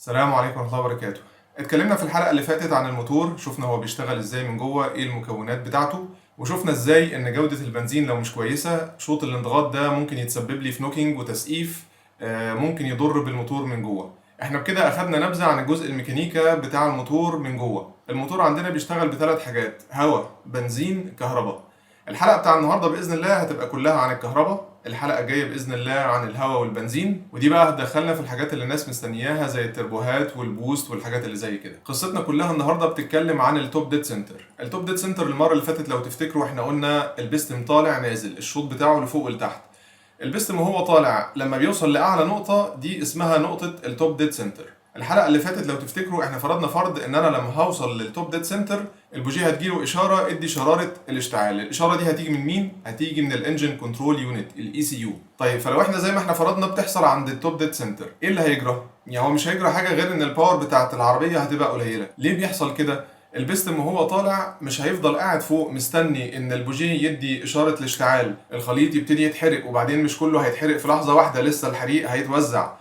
السلام عليكم ورحمة الله وبركاته. اتكلمنا في الحلقة اللي فاتت عن الموتور، شفنا هو بيشتغل ازاي من جوه، ايه المكونات بتاعته، وشفنا ازاي ان جودة البنزين لو مش كويسة شوط الانضغاط ده ممكن يتسبب لي في نوكينج وتسقيف. ممكن يضر بالموتور من جوه. احنا بكده اخدنا نبذة عن الجزء الميكانيكا بتاع الموتور من جوه. الموتور عندنا بيشتغل بثلاث حاجات: هواء، بنزين، كهرباء. الحلقة بتاع النهاردة بإذن الله هتبقى كلها عن الكهرباء، الحلقة الجاية بإذن الله عن الهواء والبنزين، ودي بقى هتدخلنا في الحاجات اللي الناس مستنياها زي التربوهات والبوست والحاجات اللي زي كده. قصتنا كلها النهاردة بتتكلم عن التوب ديد سنتر. التوب ديد سنتر المرة اللي فاتت لو تفتكروا احنا قلنا البستم طالع نازل، الشوط بتاعه لفوق ولتحت. البستم وهو طالع لما بيوصل لأعلى نقطة دي اسمها نقطة التوب ديد سنتر. الحلقة اللي فاتت لو تفتكروا احنا فرضنا فرض ان انا لما هوصل للتوب ديد سنتر البوجيه هتجيله اشارة ادي شرارة الاشتعال. الاشارة دي هتيجي من مين؟ هتيجي من الانجن كنترول يونت الاي سي يو. طيب فلو احنا زي ما احنا فرضنا بتحصل عند التوب ديد سنتر، ايه اللي هيجرى؟ يعني هو مش هيجرى حاجة غير ان الباور بتاعت العربية هتبقى قليلة. ليه بيحصل كده؟ البستم وهو طالع مش هيفضل قاعد فوق مستني ان البوجيه يدي اشاره الاشتعال، الخليط يبتدي يتحرق، وبعدين مش كله هيتحرق في لحظه واحده، لسه الحريق هيتوزع،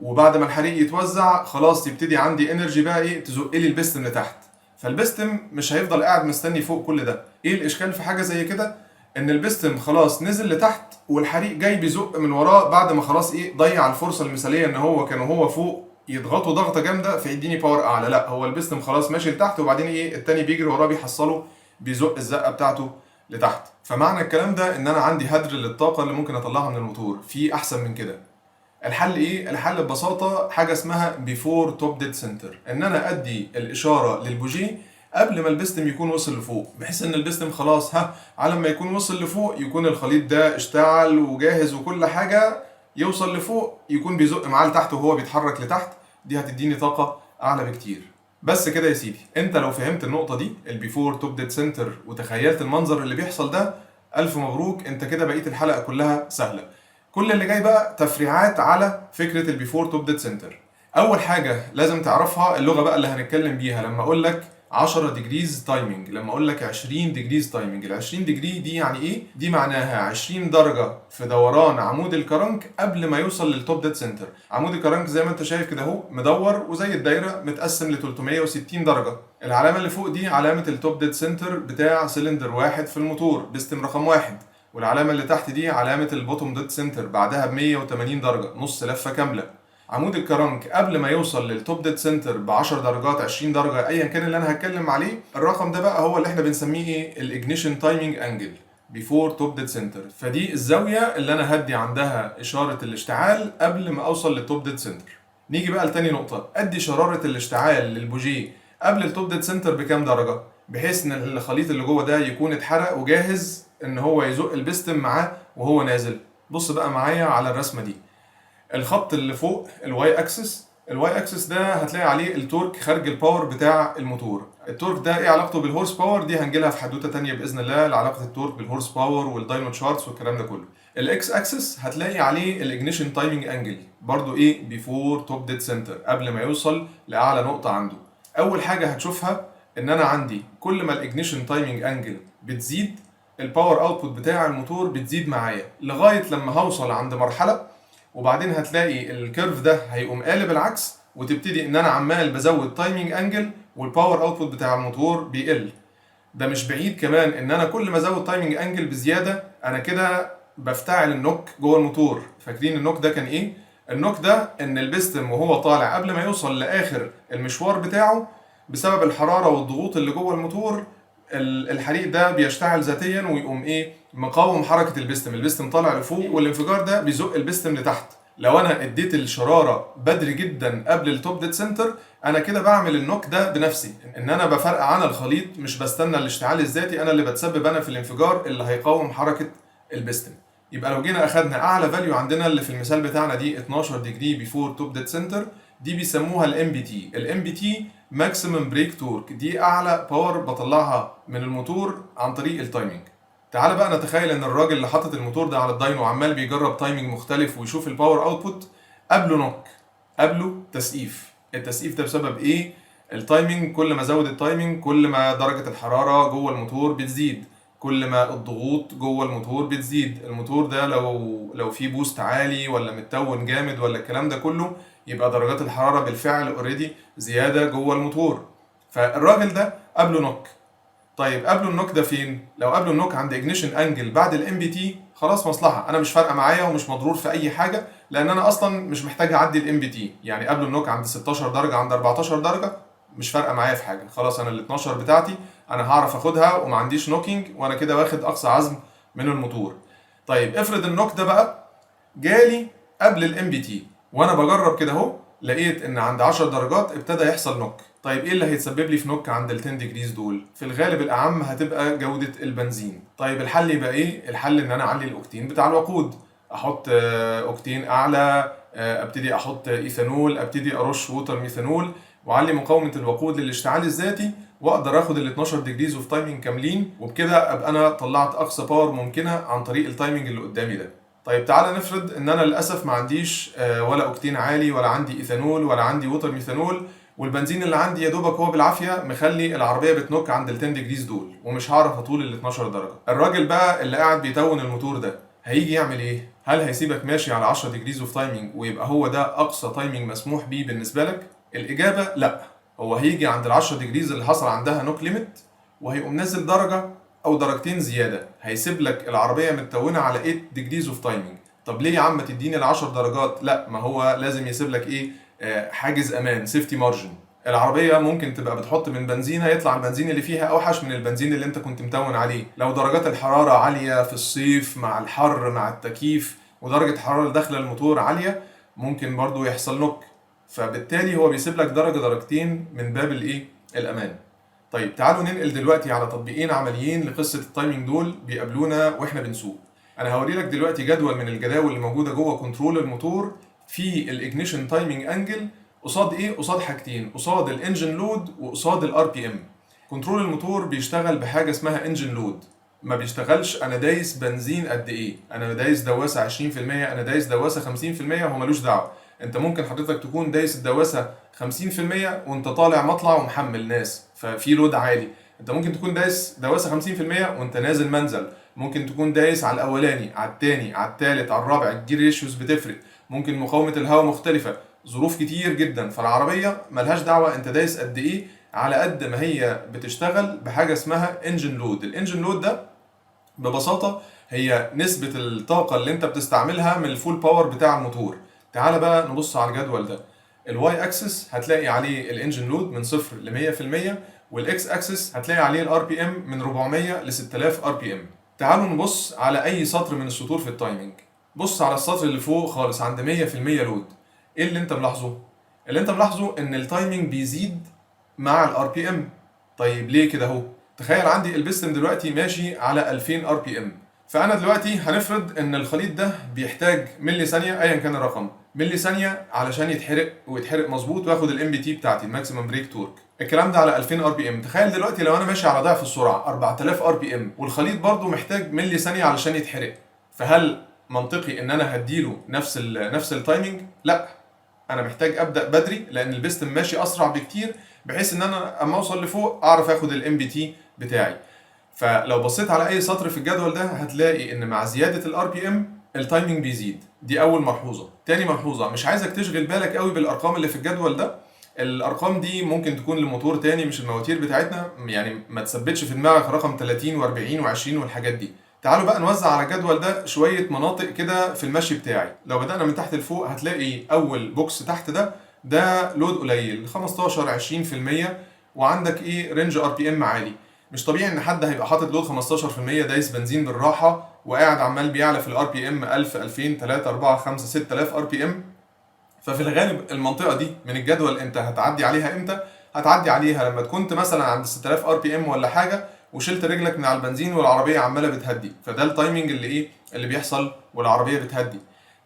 وبعد ما الحريق يتوزع خلاص يبتدي عندي انرجي بقى ايه تزق لي البستم لتحت. فالبستم مش هيفضل قاعد مستني فوق كل ده. ايه الاشكال في حاجه زي كده؟ ان البستم خلاص نزل لتحت والحريق جاي بيزق من وراه بعد ما خلاص ايه ضيع الفرصه المثاليه ان هو فوق يضغطوا ضغطه جامده فيديني باور اعلى. لا، هو البستم خلاص ماشي لتحت وبعدين ايه التاني بيجري وراه بيحصله بيزق الزقه بتاعته لتحت. فمعنى الكلام ده ان انا عندي هدر للطاقه اللي ممكن اطلعها من الموتور. في احسن من كده. الحل ايه؟ الحل ببساطه حاجه اسمها بيفور توب ديد سنتر، ان انا ادي الاشاره للبوجيه قبل ما البستم يكون وصل لفوق، بحيث ان البستم خلاص على ما يكون وصل لفوق يكون الخليط ده اشتعل وجاهز وكل حاجه، يوصل لفوق يكون بيزق معاه لتحت وهو بيتحرك لتحت. دي هتديني طاقه اعلى بكتير. بس كده يا سيدي، انت لو فهمت النقطه دي البيفور توب ديد سنتر وتخيلت المنظر اللي بيحصل ده، الف مبروك، انت كده بقيت الحلقه كلها سهله. كل اللي جاي بقى تفريعات على فكره البيفور توب ديد سنتر. اول حاجه لازم تعرفها اللغه بقى اللي هنتكلم بيها. لما اقول لك 10 ديجريز تايمنج، لما اقول لك 20 ديجريز تايمنج، ال 20 ديجري دي يعني ايه؟ دي معناها 20 درجه في دوران عمود الكرنك قبل ما يوصل للتوب ديد سنتر. عمود الكرنك زي ما انت شايف كده اهو مدور وزي الدايره متقسم ل 360 درجه. العلامه اللي فوق دي علامه التوب ديد سنتر بتاع سلندر واحد في الموتور بستم رقم واحد، والعلامه اللي تحت دي علامه البوتوم ديد سنتر بعدها ب 180 درجه، نص لفه كامله. عمود الكرنك قبل ما يوصل للتوب ديد سنتر ب 10 درجات 20 درجه ايا كان اللي انا هتكلم عليه، الرقم ده بقى هو اللي احنا بنسميه ايه؟ الاجنيشن تايمينج انجل بيفور توب ديد سنتر. فدي الزاويه اللي انا هدي عندها اشاره الاشتعال قبل ما اوصل للتوب ديد سنتر. نيجي بقى لتاني نقطه، ادي شراره الاشتعال للبوجيه قبل التوب ديد سنتر بكام درجه؟ بحيث ان الخليط اللي جوه ده يكون اتحرق وجاهز ان هو يزق البستم معاه وهو نازل. بص بقى معايا على الرسمه دي. الخط اللي فوق الواي اكسس، الواي اكسس ده هتلاقي عليه التورك خارج الباور بتاع الموتور. التورك ده ايه علاقته بالهورس باور؟ دي هنجيلها في حدوته تانية باذن الله لعلاقه التورك بالهورس باور والداينو تشارتس والكلام ده كله. الاكس اكسس هتلاقي عليه الاجنيشن تايمينج انجل، برضو ايه؟ بيفور توب ديد سنتر، قبل ما يوصل لاعلى نقطه عنده. اول حاجه هتشوفها ان انا عندي كل ما الاجنيشن تايمينج انجل بتزيد الباور اوتبوت بتاع الموتور بتزيد معايا لغايه لما هوصل عند مرحله، وبعدين هتلاقي الكيرف ده هيقوم قالب العكس وتبتدي ان انا عمال بزود تايمينج انجل والباور اوتبوت بتاع الموتور بيقل. ده مش بعيد كمان ان انا كل ما ازود تايمينج انجل بزياده انا كده بفتعل النوك جوه الموتور. فاكرين النوك ده كان ايه؟ النوك ده ان البستم وهو طالع قبل ما يوصل لاخر المشوار بتاعه بسبب الحراره والضغوط اللي جوه الموتور، الحريق ده بيشتعل ذاتيا ويقوم ايه؟ مقاوم حركه البستم. البستم طالع لفوق والانفجار ده بيزق البستم لتحت. لو انا اديت الشراره بدري جدا قبل التوب ديد سنتر انا كده بعمل النوك ده بنفسي، ان انا بفرقع عن الخليط، مش بستنى الاشتعال الذاتي، انا اللي بتسبب انا في الانفجار اللي هيقاوم حركه البستم. يبقى لو جينا اخدنا اعلى فاليو عندنا اللي في المثال بتاعنا دي 12 ديجري بيفور توب ديد سنتر، دي بيسموها الام بي تي. الام بي تي ماكسيمم بريك تورك، دي اعلى باور بطلعها من الموتور عن طريق التايمينج. تعال بقى نتخيل ان الراجل اللي حاطط الموتور ده على الداينو وعمال بيجرب تايمينج مختلف ويشوف الباور اوتبوت، قبله نوك، قبله تسقيف. التسقيف ده بسبب ايه؟ التايمينج. كل ما زود التايمينج كل ما درجة الحرارة جوه الموتور بتزيد، كل ما الضغوط جوه الموتور بتزيد. الموتور ده لو فيه بوست عالي ولا متون جامد ولا الكلام ده كله يبقى درجات الحراره بالفعل اوريدي زياده جوه الموتور. فالراجل ده قبله نوك. طيب قبله النوك ده فين؟ لو قبله النوك عند اجنيشن انجل بعد الام بي تي، خلاص مصلحه، انا مش فارقه معايا ومش مضرور في اي حاجه، لان انا اصلا مش محتاج اعدي الام بي تي. يعني قبله النوك عند 16 درجه عند 14 درجه مش فارقه معايا في حاجه، خلاص انا ال 12 بتاعتي انا هعرف اخدها وما عنديش نوكينج، وانا كده واخد اقصى عزم من الموتور. طيب افرض النوك ده بقى جالي قبل الام بي تي، وانا بجرب كده اهو لقيت ان عند 10 درجات ابتدى يحصل نوك. طيب ايه اللي هيتسبب لي في نوك عند ال 10 ديجريز دول؟ في الغالب الاعم هتبقى جوده البنزين. طيب الحل يبقى ايه؟ الحل ان انا اعلي الاوكتين بتاع الوقود، احط اوكتين اعلى، ابتدي احط ايثانول، ابتدي ارش ووتر ميثانول، واعلي مقاومه الوقود للاشتعال الذاتي، واقدر اخد ال 12 ديجريز اوف تايمنج كاملين، وبكده ابقى انا طلعت اقصى باور ممكنه عن طريق التايمنج اللي قدامي ده. طيب تعالى نفرض ان انا للاسف ما عنديش ولا اوكتين عالي ولا عندي ايثانول ولا عندي ووتر ميثانول، والبنزين اللي عندي يا دوبك هو بالعافيه مخلي العربيه بتنوك عند ال 10 ديجريز دول، ومش هعرف اطول ال 12 درجه. الراجل بقى اللي قاعد بيتون الموتور ده هيجي يعمل ايه؟ هل هيسيبك ماشي على 10 ديجريز اوف تايمنج ويبقى هو ده اقصى تايمنج مسموح بيه بالنسبه لك؟ الاجابه لا. هو هيجي عند ال 10 ديجريز اللي حصل عندها نوك ليميت، وهيقوم نازل درجه او درجتين زياده، هيسيب لك العربيه متونه على 8 ديجريز اوف تايمنج. طب ليه يا عم تديني ال 10 درجات؟ لا، ما هو لازم يسيب لك ايه؟ حاجز امان، سيفتي مارجن. العربيه ممكن تبقى بتحط من بنزينه يطلع البنزين اللي فيها اوحش من البنزين اللي انت كنت متون عليه. لو درجات الحراره عاليه في الصيف مع الحر مع التكييف، ودرجه الحراره اللي داخله الموتور عاليه، ممكن برضو يحصل نوك. فبالتالي هو بيسيب لك درجه درجتين من باب الايه؟ الامان. طيب تعالوا ننقل دلوقتي على تطبيقين عمليين لقصه التايمنج دول بيقابلونا واحنا بنسوق. انا هوري لك دلوقتي جدول من الجداول اللي موجوده جوه كنترول الموتور في الاجنيشن تايمنج انجل، قصاد ايه؟ قصاد حاجتين، قصاد الانجن لود وقصاد الار بي ام. كنترول الموتور بيشتغل بحاجه اسمها انجن لود، ما بيشتغلش انا دايس بنزين قد ايه، انا دايس دواسه 20%، انا دايس دواسه 50%، هو ملوش دعوه. انت ممكن حضرتك تكون دايس الدواسه 50% وانت طالع مطلع ومحمل ناس ففي لود عالي، انت ممكن تكون دايس دواسه 50% وانت نازل منزل، ممكن تكون دايس على الاولاني على الثاني على الثالث على الرابع، الجير ريشيوز بتفرق، ممكن مقاومه الهواء مختلفه، ظروف كتير جدا. فالعربيه ملهاش دعوه انت دايس قد ايه، على قد ما هي بتشتغل بحاجه اسمها انجن لود. الانجن لود ده ببساطه هي نسبه الطاقه اللي انت بتستعملها من الفول باور بتاع الموتور. تعال بقى نبص على الجدول ده. الواي اكسس هتلاقي عليه الانجن لود من 0 ل 100%، والاكس اكسس هتلاقي عليه الار بي ام من 400 ل 6000 ار بي ام. تعالوا نبص على اي سطر من السطور في التايمنج. بص على السطر اللي فوق خالص عند 100% لود. ايه اللي انت ملاحظه؟ اللي انت ملاحظه ان التايمنج بيزيد مع الار بي ام. طيب ليه كده اهو؟ تخيل عندي البستم دلوقتي ماشي على 2000 ار بي ام، فانا دلوقتي هنفرض ان الخليط ده بيحتاج ملي ثانيه ايا كان الرقم، ملي ثانيه علشان يتحرق ويتحرق مظبوط وياخد الام بي تي بتاعتي الماكسيمم بريك تورك. الكلام ده على 2000 ار بي ام. تخيل دلوقتي لو انا ماشي على ضعف السرعه 4000 ار بي ام والخليط برضو محتاج ملي ثانيه علشان يتحرق، فهل منطقي ان انا هديله نفس التايمنج؟ لا، انا محتاج ابدا بدري لان البستم ماشي اسرع بكتير، بحيث ان انا اما اوصل لفوق اعرف اخد الام بي تي بتاعي. فلو بصيت على اي سطر في الجدول ده هتلاقي ان مع زياده الار بي ام التايمنج بيزيد. دي اول ملحوظه. تاني ملحوظه، مش عايزك تشغل بالك قوي بالارقام اللي في الجدول ده، الارقام دي ممكن تكون لموتور تاني مش المواتير بتاعتنا، يعني ما تثبتش في دماغك رقم 30 و40 و20 والحاجات دي. تعالوا بقى نوزع على الجدول ده شويه مناطق كده في المشي بتاعي. لو بدانا من تحت لفوق هتلاقي اول بوكس تحت ده لود قليل 15 20%، وعندك ايه؟ رينج ار بي ام عالي. مش طبيعي ان حد هيبقى حاطط لود 15% دايس بنزين بالراحه وقاعد عمال بيعلى في الار بي ام 1000 2000 3 4 5 6000 ار بي ام. ففي الغالب المنطقه دي من الجدول انت هتعدي عليها امتى؟ هتعدي عليها لما تكون مثلا عند 6000 ار بي ام ولا حاجه، وشلت رجلك من على البنزين والعربيه عماله بتهدي، فده التايمنج اللي ايه؟ اللي بيحصل والعربيه بتهدي.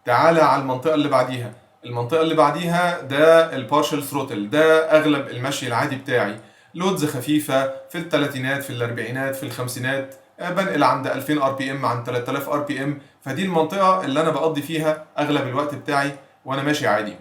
تعالى على المنطقه اللي بعديها. المنطقه اللي بعديها ده البارشل ثروتل، ده اغلب المشي العادي بتاعي، لودز خفيفه في الثلاثينات في الاربعينات في الخمسينات، بنقل عند 2000 ار بي ام عند 3000 ار بي ام، فدي المنطقه اللي انا بقضي فيها اغلب الوقت بتاعي وانا ماشي عادي.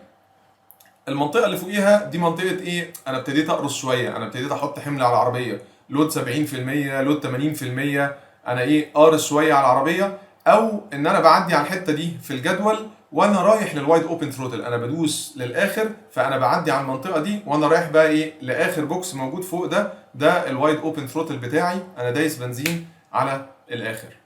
المنطقه اللي فوقيها دي منطقه ايه؟ انا ابتديت اقرص شويه، انا ابتديت احط حمل على العربيه، لود 70% لود 80%، انا ايه؟ قارص شويه على العربيه، او ان انا بعدي على الحته دي في الجدول وانا رايح للوايد اوبن ثروتل انا بدوس للاخر، فانا بعدي على المنطقه دي وانا رايح بقى ايه لاخر بوكس موجود فوق ده الوايد اوبن ثروتل بتاعي، انا دايس بنزين على الاخر.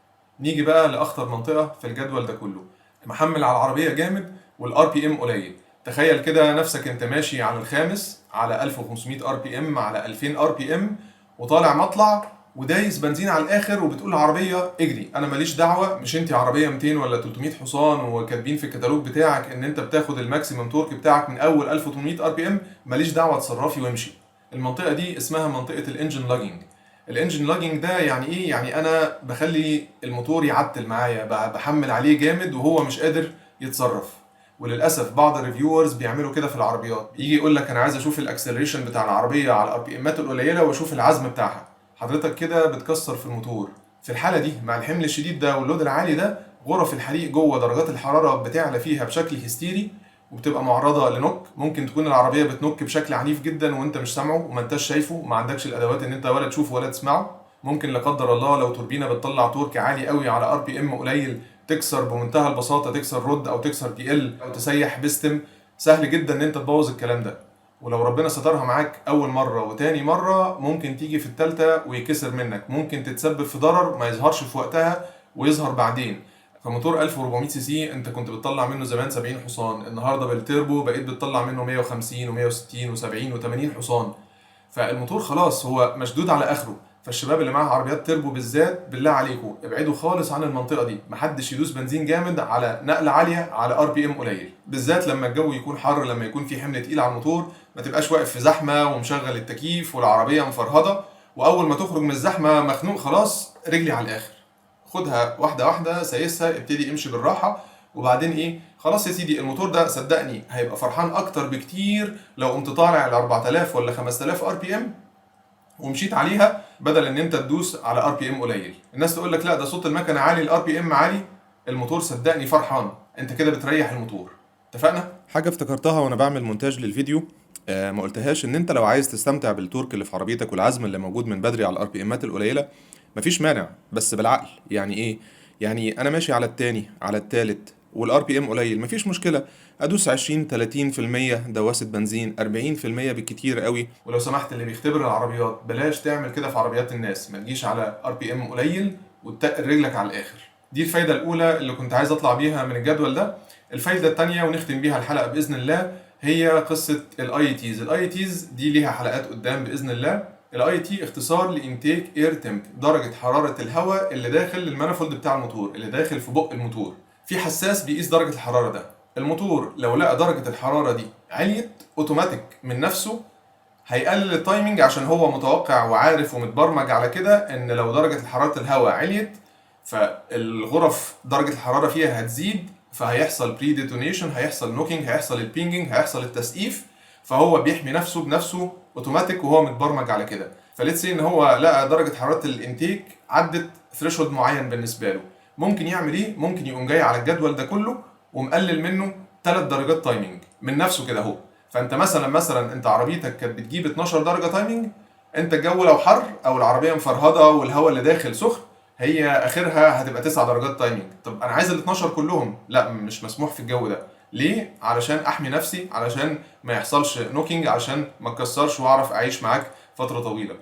نيجي بقى لاخطر منطقه في الجدول ده كله، محمل على العربيه جامد والار بي ام قليل. تخيل كده نفسك انت ماشي على الخامس على 1500 ار بي ام على 2000 ار بي ام وطالع مطلع ودايس بنزين على الاخر وبتقول للعربيه اجري، انا ماليش دعوه، مش انت عربيه 200 ولا 300 حصان وكاتبين في الكتالوج بتاعك ان انت بتاخد الماكسيمم تورك بتاعك من اول 1800 ار بي ام، ماليش دعوه، اتصرفي وامشي. المنطقه دي اسمها منطقه الانجن لاجينج. الانجن لاجينج ده يعني ايه؟ يعني انا بخلي الموتور يعتل معايا، بحمل عليه جامد وهو مش قادر يتصرف. وللاسف بعض الريفيورز بيعملوا كده في العربيات، يجي يقول لك انا عايز اشوف الاكسلريشن بتاع العربيه على الار بي امات القليله واشوف العزم بتاعها. حضرتك كده بتكسر في الموتور. في الحاله دي مع الحمل الشديد ده واللود العالي ده، غرف الحريق جوه درجات الحراره بتعلى فيها بشكل هستيري وبتبقى معرضه لنوك. ممكن تكون العربيه بتنك بشكل عنيف جدا وانت مش سامعه وما انتش شايفه وما عندكش الادوات ان انت ولا تشوفه ولا تسمعه. ممكن لا قدر الله لو توربينه بتطلع تورك عالي قوي على ار بي ام قليل تكسر بمنتهى البساطه، تكسر رود او تكسر تي ال او تسيح بيستم، سهل جدا ان انت تبوظ الكلام ده. ولو ربنا سترها معاك اول مره وتاني مره ممكن تيجي في التالتة ويكسر منك، ممكن تتسبب في ضرر ما يظهرش في وقتها ويظهر بعدين. فموتور 1400 سي سي انت كنت بتطلع منه زمان 70 حصان، النهارده بالتيربو بقيت بتطلع منه 150 و160 و70 و80 حصان. فالموتور خلاص هو مشدود على اخره. فالشباب اللي معاها عربيات تيربو بالذات بالله عليكم ابعدوا خالص عن المنطقه دي، محدش يدوس بنزين جامد على نقله عاليه على ار بي ام قليل، بالذات لما الجو يكون حر، لما يكون في حمل تقيل على الموتور. ما تبقاش واقف في زحمه ومشغل التكييف والعربيه مفرهده واول ما تخرج من الزحمه مخنوق خلاص رجلي على الاخر. خدها واحده واحده، سايسها، ابتدي امشي بالراحه. وبعدين ايه، خلاص يا سيدي الموتور ده صدقني هيبقى فرحان اكتر بكتير لو قمت طالع ل 4000 ولا 5000 ار بي ام ومشيت عليها بدل ان انت تدوس على ار بي ام قليل. الناس تقول لك لا ده صوت المكنه عالي، الار بي ام عالي، الموتور صدقني فرحان، انت كده بتريح الموتور. اتفقنا؟ حاجة افتكرتها وانا بعمل مونتاج للفيديو، ما قلتهاش، ان انت لو عايز تستمتع بالتورك اللي في عربيتك والعزم اللي موجود من بدري على الار بي امات القليلة مفيش مانع، بس بالعقل. يعني ايه؟ يعني انا ماشي على التاني على التالت والار بي ام قليل، مفيش مشكلة، ادوس 20 30% دواسة بنزين، 40% بالكتير قوي. ولو سمحت اللي بيختبر العربيات بلاش تعمل كده في عربيات الناس، ما تجيش على ار بي ام قليل وتتقل رجلك على الاخر. دي الفايده الاولى اللي كنت عايز اطلع بيها من الجدول ده. الفايده الثانيه ونختم بيها الحلقه باذن الله هي قصه الاي تيز. الاي تيز دي ليها حلقات قدام باذن الله. الاي تي اختصار لانتيك اير تمب، درجه حراره الهواء اللي داخل المانيفولد بتاع الموتور، اللي داخل في بق الموتور. في حساس بيقيس درجه الحراره ده. الموتور لو لقى درجه الحراره دي عليت اوتوماتيك من نفسه هيقلل التايمنج، عشان هو متوقع وعارف ومتبرمج على كده ان لو درجه حراره الهواء عليت فالغرف درجه الحراره فيها هتزيد، فهيحصل بري ديتونيشن، هيحصل نوكينج، هيحصل البينجينج، هيحصل التسقيف. فهو بيحمي نفسه بنفسه اوتوماتيك وهو متبرمج على كده. فليتس ان هو لقى درجه حراره الانتيك عدت ثريشولد معين بالنسبه له، ممكن يعمل ايه؟ ممكن يقوم جاي على الجدول ده كله ومقلل منه 3 درجات تايمنج من نفسه كده اهو. فانت مثلا انت عربيتك كانت بتجيب 12 درجه تايمنج، انت الجو لو حر او العربيه مفرهده والهواء اللي داخل سخن هي اخرها هتبقى 9 درجات تايمنج. طب انا عايز ال 12 كلهم، لا مش مسموح في الجو ده. ليه؟ علشان احمي نفسي، علشان ما يحصلش نوكينج، علشان ما اتكسرش واعرف اعيش معاك فتره طويله.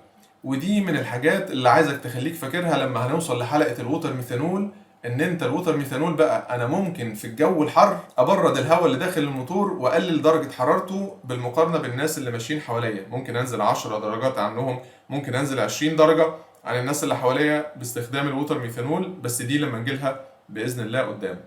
ودي من الحاجات اللي عايزك تخليك فاكرها لما هنوصل لحلقه الووتر ميثانول، ان انت الووتر ميثانول بقى انا ممكن في الجو الحر ابرد الهواء اللي داخل الموتور واقلل درجه حرارته بالمقارنه بالناس اللي ماشيين حواليا. ممكن انزل 10 درجات عنهم، ممكن انزل 20 درجه عن الناس اللي حواليا باستخدام الووتر ميثانول، بس دي لما نجيلها باذن الله قدام.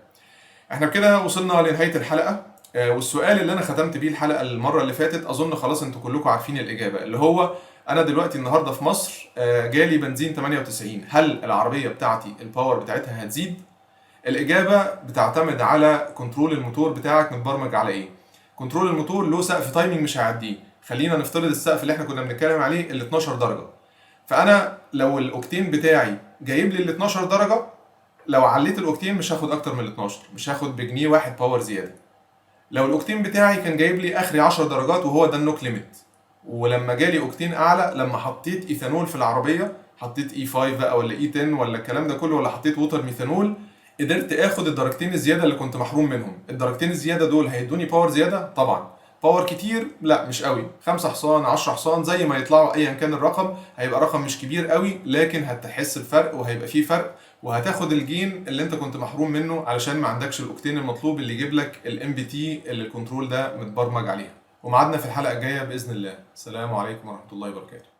احنا بكده وصلنا لنهايه الحلقه، والسؤال اللي انا ختمت بيه الحلقه المره اللي فاتت اظن خلاص انتوا كلكم عارفين الاجابه، اللي هو انا دلوقتي النهارده في مصر جالي بنزين 98، هل العربيه بتاعتي الباور بتاعتها هتزيد؟ الاجابه بتعتمد على كنترول الموتور بتاعك متبرمج على ايه. كنترول الموتور له سقف تايمنج مش هيعديه، خلينا نفترض السقف اللي احنا كنا بنتكلم عليه ال 12 درجه. فانا لو الاوكتين بتاعي جايب لي ال 12 درجه، لو عليت الاوكتين مش هاخد اكتر من ال 12، مش هاخد بجنيه واحد باور زياده. لو الاوكتين بتاعي كان جايب لي اخري 10 درجات وهو ده النوك ليميت، ولما جالي اوكتين اعلى لما حطيت ايثانول في العربيه، حطيت اي 5 بقى ولا اي 10 ولا الكلام ده كله، ولا حطيت ووتر ميثانول، قدرت اخد الدرجتين الزياده اللي كنت محروم منهم. الدرجتين الزياده دول هيدوني باور زياده؟ طبعا. باور كتير؟ لا مش قوي. 5 حصان 10 حصان زي ما يطلعوا ايا كان الرقم، هيبقى رقم مش كبير قوي، لكن هتحس الفرق وهيبقى فيه فرق، وهتاخد الجين اللي انت كنت محروم منه علشان ما عندكش الاوكتين المطلوب اللي يجيب لك الام بي تي اللي الكنترول ده متبرمج عليها. وميعادنا في الحلقه الجايه باذن الله. السلام عليكم ورحمه الله وبركاته.